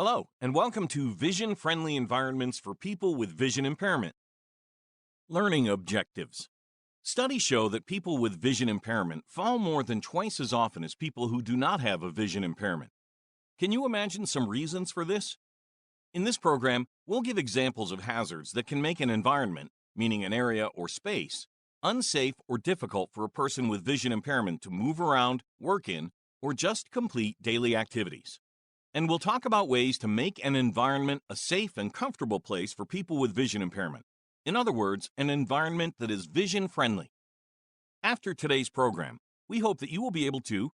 Hello, and welcome to Vision-Friendly Environments for People with Vision Impairment. Learning objectives. Studies show that people with vision impairment fall more than twice as often as people who do not have a vision impairment. Can you imagine some reasons for this? In this program, we'll give examples of hazards that can make an environment, meaning an area or space, unsafe or difficult for a person with vision impairment to move around, work in, or just complete daily activities. And we'll talk about ways to make an environment a safe and comfortable place for people with vision impairment. In other words, an environment that is vision-friendly. After today's program, we hope that you will be able to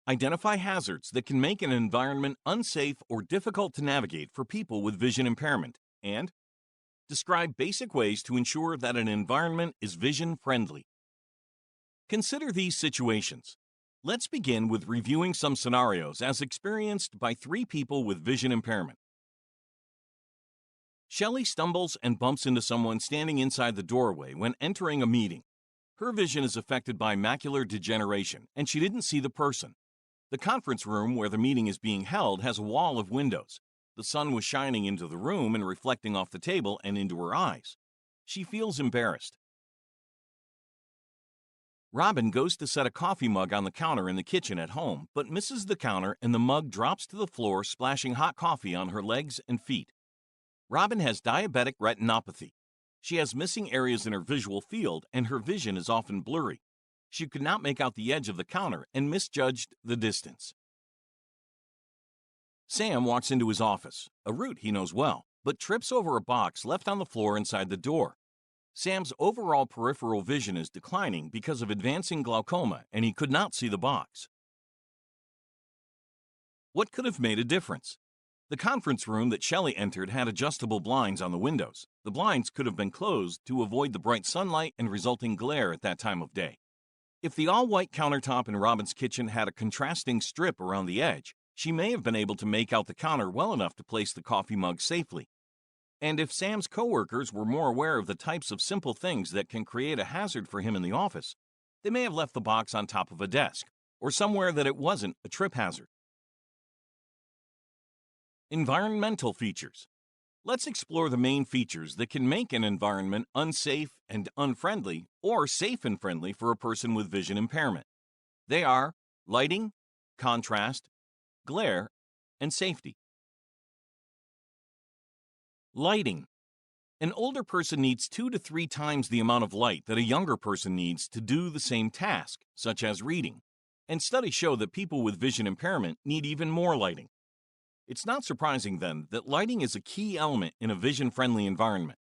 identify hazards that can make an environment unsafe or difficult to navigate for people with vision impairment, and describe basic ways to ensure that an environment is vision-friendly. Consider these situations. Let's begin with reviewing some scenarios as experienced by 3 people with vision impairment. Shelley stumbles and bumps into someone standing inside the doorway when entering a meeting. Her vision is affected by macular degeneration, and she didn't see the person. The conference room where the meeting is being held has a wall of windows. The sun was shining into the room and reflecting off the table and into her eyes. She feels embarrassed. Robin goes to set a coffee mug on the counter in the kitchen at home, but misses the counter and the mug drops to the floor, splashing hot coffee on her legs and feet. Robin has diabetic retinopathy. She has missing areas in her visual field and her vision is often blurry. She could not make out the edge of the counter and misjudged the distance. Sam walks into his office, a route he knows well, but trips over a box left on the floor inside the door. Sam's overall peripheral vision is declining because of advancing glaucoma, and he could not see the box. What could have made a difference? The conference room that Shelley entered had adjustable blinds on the windows. The blinds could have been closed to avoid the bright sunlight and resulting glare at that time of day. If the all-white countertop in Robin's kitchen had a contrasting strip around the edge, she may have been able to make out the counter well enough to place the coffee mug safely. And if Sam's coworkers were more aware of the types of simple things that can create a hazard for him in the office, they may have left the box on top of a desk or somewhere that it wasn't a trip hazard. Environmental features. Let's explore the main features that can make an environment unsafe and unfriendly or safe and friendly for a person with vision impairment. They are lighting, contrast, glare, and safety. Lighting. An older person needs 2 to 3 times the amount of light that a younger person needs to do the same task, such as reading. And studies show that people with vision impairment need even more lighting. It's not surprising, then, that lighting is a key element in a vision-friendly environment.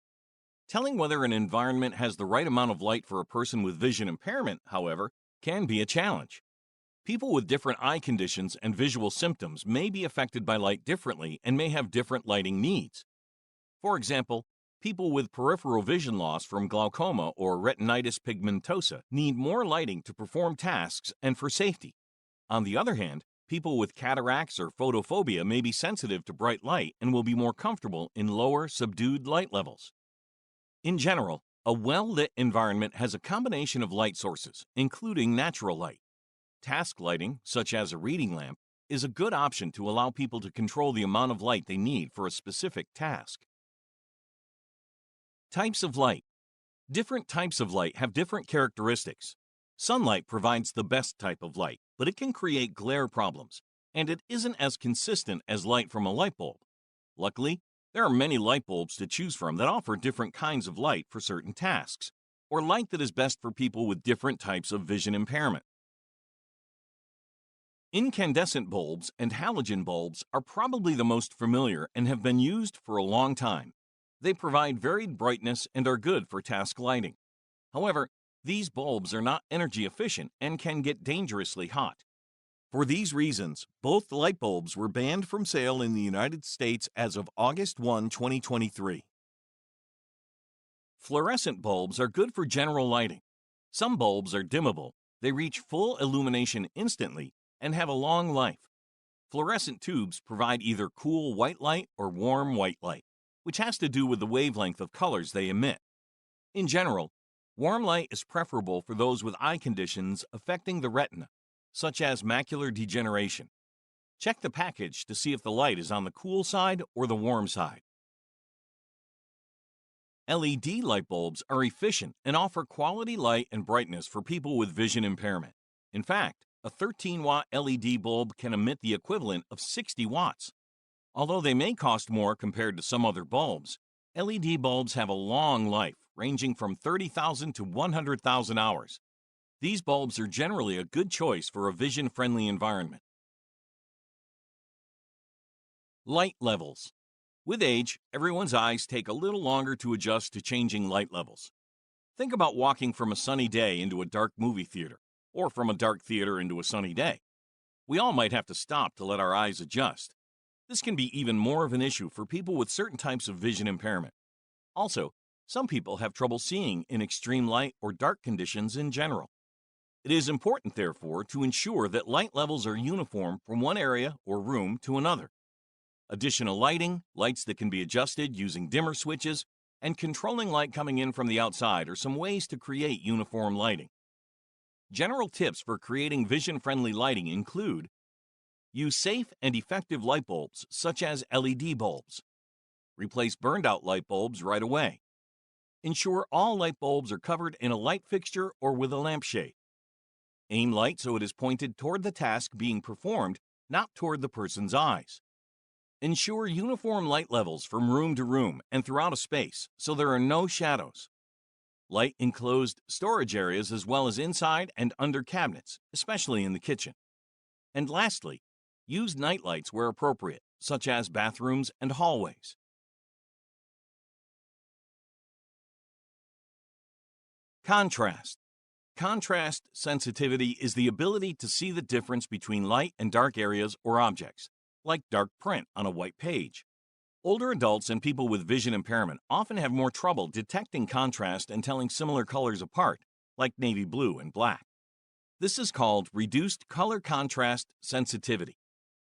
Telling whether an environment has the right amount of light for a person with vision impairment, however, can be a challenge. People with different eye conditions and visual symptoms may be affected by light differently and may have different lighting needs. For example, people with peripheral vision loss from glaucoma or retinitis pigmentosa need more lighting to perform tasks and for safety. On the other hand, people with cataracts or photophobia may be sensitive to bright light and will be more comfortable in lower, subdued light levels. In general, a well-lit environment has a combination of light sources, including natural light. Task lighting, such as a reading lamp, is a good option to allow people to control the amount of light they need for a specific task. Types of light. Different types of light have different characteristics. Sunlight provides the best type of light, but it can create glare problems, and it isn't as consistent as light from a light bulb. Luckily, there are many light bulbs to choose from that offer different kinds of light for certain tasks, or light that is best for people with different types of vision impairment. Incandescent bulbs and halogen bulbs are probably the most familiar and have been used for a long time. They provide varied brightness and are good for task lighting. However, these bulbs are not energy efficient and can get dangerously hot. For these reasons, both light bulbs were banned from sale in the United States as of August 1, 2023. Fluorescent bulbs are good for general lighting. Some bulbs are dimmable. They reach full illumination instantly and have a long life. Fluorescent tubes provide either cool white light or warm white light, which has to do with the wavelength of colors they emit. In general, warm light is preferable for those with eye conditions affecting the retina, such as macular degeneration. Check the package to see if the light is on the cool side or the warm side. LED light bulbs are efficient and offer quality light and brightness for people with vision impairment. In fact, a 13-watt LED bulb can emit the equivalent of 60 watts. Although they may cost more compared to some other bulbs, LED bulbs have a long life, ranging from 30,000 to 100,000 hours. These bulbs are generally a good choice for a vision-friendly environment. Light levels. With age, everyone's eyes take a little longer to adjust to changing light levels. Think about walking from a sunny day into a dark movie theater, or from a dark theater into a sunny day. We all might have to stop to let our eyes adjust. This can be even more of an issue for people with certain types of vision impairment. Also, some people have trouble seeing in extreme light or dark conditions in general. It is important, therefore, to ensure that light levels are uniform from one area or room to another. Additional lighting, lights that can be adjusted using dimmer switches, and controlling light coming in from the outside are some ways to create uniform lighting. General tips for creating vision-friendly lighting include: use safe and effective light bulbs, such as LED bulbs. Replace burned-out light bulbs right away. Ensure all light bulbs are covered in a light fixture or with a lampshade. Aim light so it is pointed toward the task being performed, not toward the person's eyes. Ensure uniform light levels from room to room and throughout a space, so there are no shadows. Light enclosed storage areas as well as inside and under cabinets, especially in the kitchen. And lastly, use night lights where appropriate, such as bathrooms and hallways. Contrast. Contrast sensitivity is the ability to see the difference between light and dark areas or objects, like dark print on a white page. Older adults and people with vision impairment often have more trouble detecting contrast and telling similar colors apart, like navy blue and black. This is called reduced color contrast sensitivity.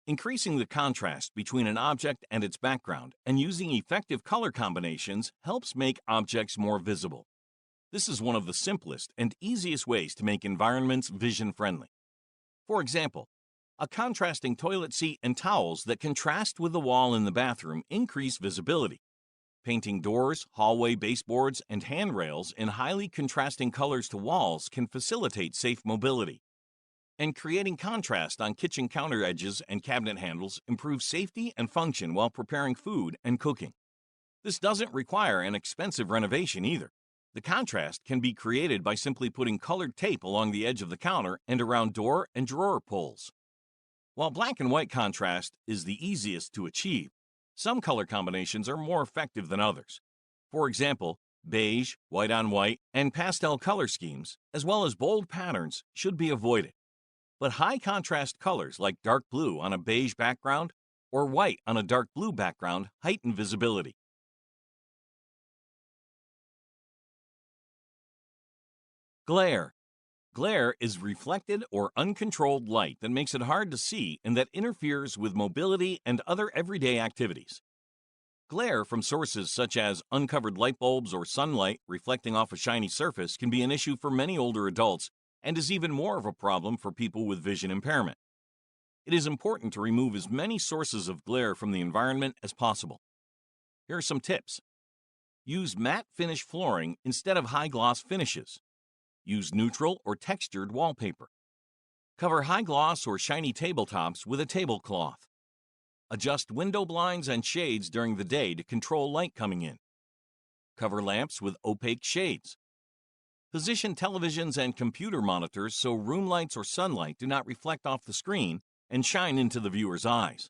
Increasing the contrast between an object and its background and using effective color combinations helps make objects more visible. This is one of the simplest and easiest ways to make environments vision-friendly. For example, a contrasting toilet seat and towels that contrast with the wall in the bathroom increase visibility. Painting doors, hallway baseboards, and handrails in highly contrasting colors to walls can facilitate safe mobility. And creating contrast on kitchen counter edges and cabinet handles improves safety and function while preparing food and cooking. This doesn't require an expensive renovation either. The contrast can be created by simply putting colored tape along the edge of the counter and around door and drawer pulls. While black and white contrast is the easiest to achieve, some color combinations are more effective than others. For example, beige, white on white, and pastel color schemes, as well as bold patterns, should be avoided. But high contrast colors like dark blue on a beige background or white on a dark blue background heighten visibility. Glare. Glare is reflected or uncontrolled light that makes it hard to see and that interferes with mobility and other everyday activities. Glare from sources such as uncovered light bulbs or sunlight reflecting off a shiny surface can be an issue for many older adults and is even more of a problem for people with vision impairment. It is important to remove as many sources of glare from the environment as possible. Here are some tips. Use matte finish flooring instead of high-gloss finishes. Use neutral or textured wallpaper. Cover high-gloss or shiny tabletops with a tablecloth. Adjust window blinds and shades during the day to control light coming in. Cover lamps with opaque shades. Position televisions and computer monitors so room lights or sunlight do not reflect off the screen and shine into the viewer's eyes.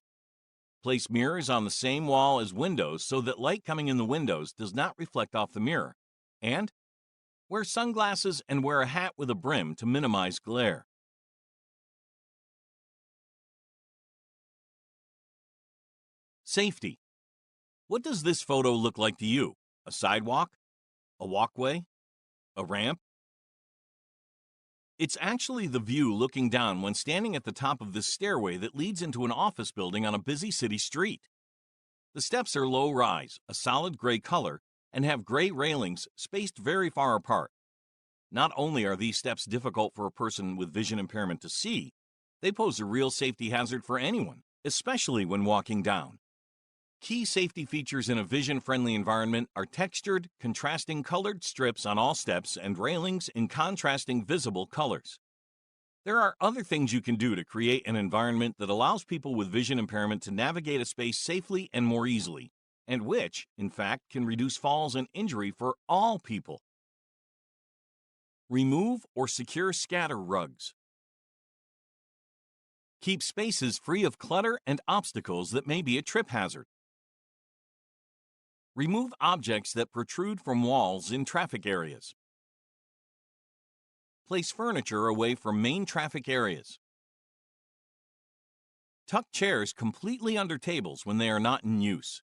Place mirrors on the same wall as windows so that light coming in the windows does not reflect off the mirror. And wear sunglasses and wear a hat with a brim to minimize glare. Safety. What does this photo look like to you? A sidewalk? A walkway? A ramp? It's actually the view looking down when standing at the top of this stairway that leads into an office building on a busy city street. The steps are low rise, a solid gray color, and have gray railings spaced very far apart. Not only are these steps difficult for a person with vision impairment to see, they pose a real safety hazard for anyone, especially when walking down. Key safety features in a vision-friendly environment are textured, contrasting colored strips on all steps and railings in contrasting visible colors. There are other things you can do to create an environment that allows people with vision impairment to navigate a space safely and more easily, and which, in fact, can reduce falls and injury for all people. Remove or secure scatter rugs. Keep spaces free of clutter and obstacles that may be a trip hazard. Remove objects that protrude from walls in traffic areas. Place furniture away from main traffic areas. Tuck chairs completely under tables when they are not in use.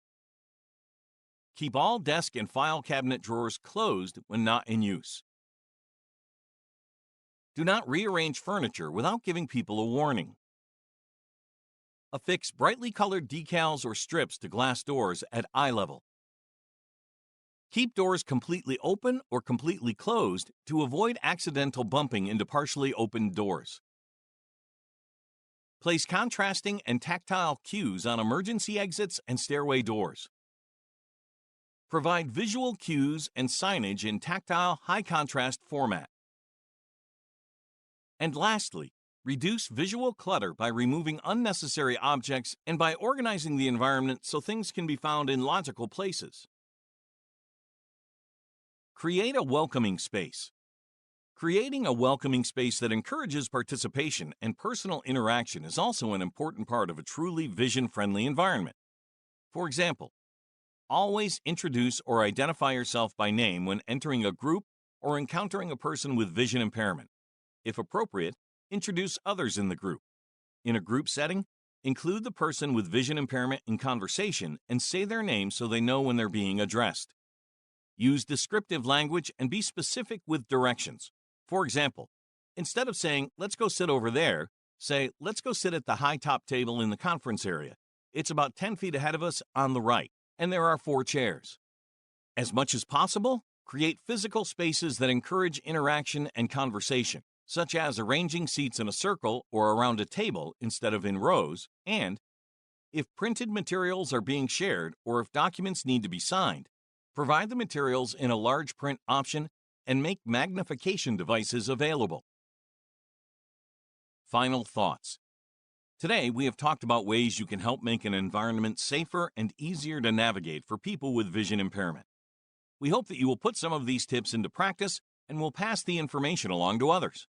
Keep all desk and file cabinet drawers closed when not in use. Do not rearrange furniture without giving people a warning. Affix brightly colored decals or strips to glass doors at eye level. Keep doors completely open or completely closed to avoid accidental bumping into partially opened doors. Place contrasting and tactile cues on emergency exits and stairway doors. Provide visual cues and signage in tactile, high-contrast format. And lastly, reduce visual clutter by removing unnecessary objects and by organizing the environment so things can be found in logical places. Create a welcoming space. Creating a welcoming space that encourages participation and personal interaction is also an important part of a truly vision-friendly environment. For example, always introduce or identify yourself by name when entering a group or encountering a person with vision impairment. If appropriate, introduce others in the group. In a group setting, include the person with vision impairment in conversation and say their name so they know when they're being addressed. Use descriptive language and be specific with directions. For example, instead of saying, "Let's go sit over there," say, "Let's go sit at the high-top table in the conference area. It's about 10 feet ahead of us on the right, and there are 4 chairs." As much as possible, create physical spaces that encourage interaction and conversation, such as arranging seats in a circle or around a table instead of in rows, and, if printed materials are being shared or if documents need to be signed, provide the materials in a large print option and make magnification devices available. Final thoughts. Today, we have talked about ways you can help make an environment safer and easier to navigate for people with vision impairment. We hope that you will put some of these tips into practice and will pass the information along to others.